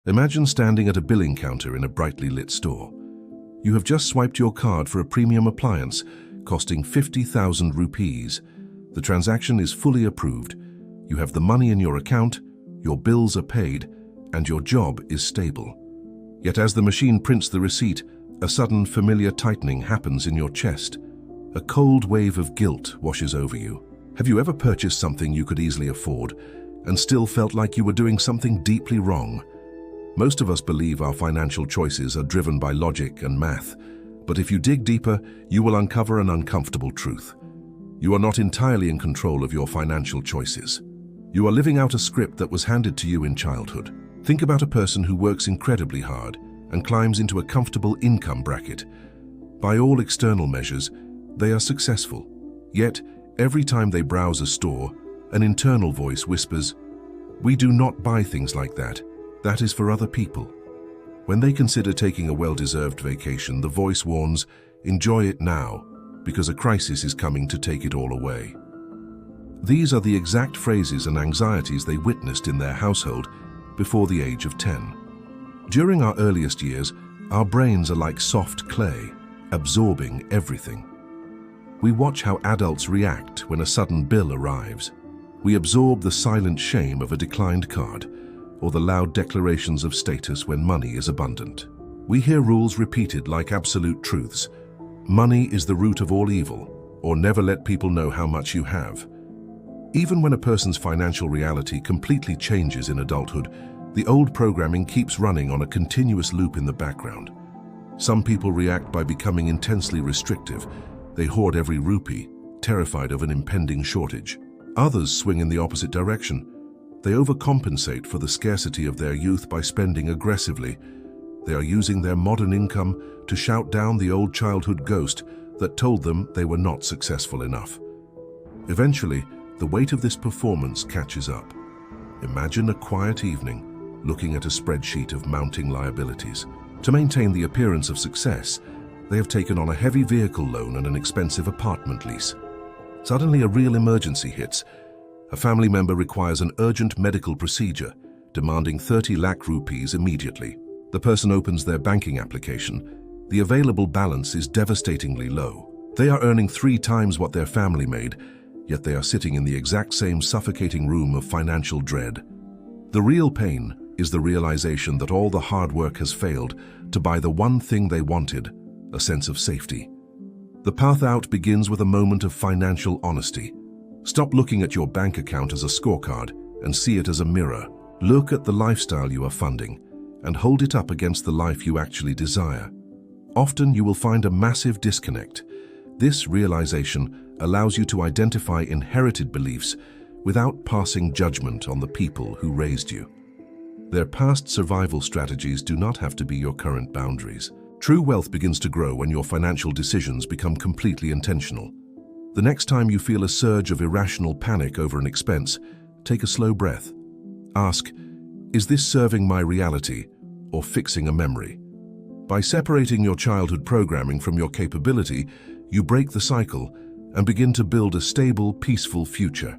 Imagine standing at a billing counter in a brightly lit store. You have just swiped your card for a premium appliance costing 50,000 rupees. The transaction is fully approved. You have the money in your account, your bills are paid, and your job is stable. Yet as the machine prints the receipt, a sudden familiar tightening happens in your chest. A cold wave of guilt washes over you. Have you ever purchased something you could easily afford and still felt like you were doing something deeply wrong? Most of us believe our financial choices are driven by logic and math, but if you dig deeper, you will uncover an uncomfortable truth. You are not entirely in control of your financial choices. You are living out a script that was handed to you in childhood. Think about a person who works incredibly hard and climbs into a comfortable income bracket. By all external measures, they are successful. Yet, every time they browse a store, an internal voice whispers, "We do not buy things like that. That is for other people." When they consider taking a well-deserved vacation, the voice warns, "Enjoy it now, because a crisis is coming to take it all away." These are the exact phrases and anxieties they witnessed in their household before the age of 10. During our earliest years, our brains are like soft clay, absorbing everything. We watch how adults react when a sudden bill arrives. We absorb the silent shame of a declined card, or the loud declarations of status when money is abundant. We hear rules repeated like absolute truths. Money is the root of all evil, or never let people know how much you have. Even when a person's financial reality completely changes in adulthood, the old programming keeps running on a continuous loop in the background. Some people react by becoming intensely restrictive. They hoard every rupee, terrified of an impending shortage. Others swing in the opposite direction. They overcompensate for the scarcity of their youth by spending aggressively. They are using their modern income to shout down the old childhood ghost that told them they were not successful enough. Eventually, the weight of this performance catches up. Imagine a quiet evening, looking at a spreadsheet of mounting liabilities. To maintain the appearance of success, they have taken on a heavy vehicle loan and an expensive apartment lease. Suddenly, a real emergency hits. A family member requires an urgent medical procedure, demanding 30 lakh rupees immediately. The person opens their banking application. The available balance is devastatingly low. They are earning 3 times what their family made, yet they are sitting in the exact same suffocating room of financial dread. The real pain is the realization that all the hard work has failed to buy the one thing they wanted, a sense of safety. The path out begins with a moment of financial honesty. Stop looking at your bank account as a scorecard and see it as a mirror. Look at the lifestyle you are funding and hold it up against the life you actually desire. Often you will find a massive disconnect. This realization allows you to identify inherited beliefs without passing judgment on the people who raised you. Their past survival strategies do not have to be your current boundaries. True wealth begins to grow when your financial decisions become completely intentional. The next time you feel a surge of irrational panic over an expense, take a slow breath. Ask, is this serving my reality or fixing a memory? By separating your childhood programming from your capability, you break the cycle and begin to build a stable, peaceful future.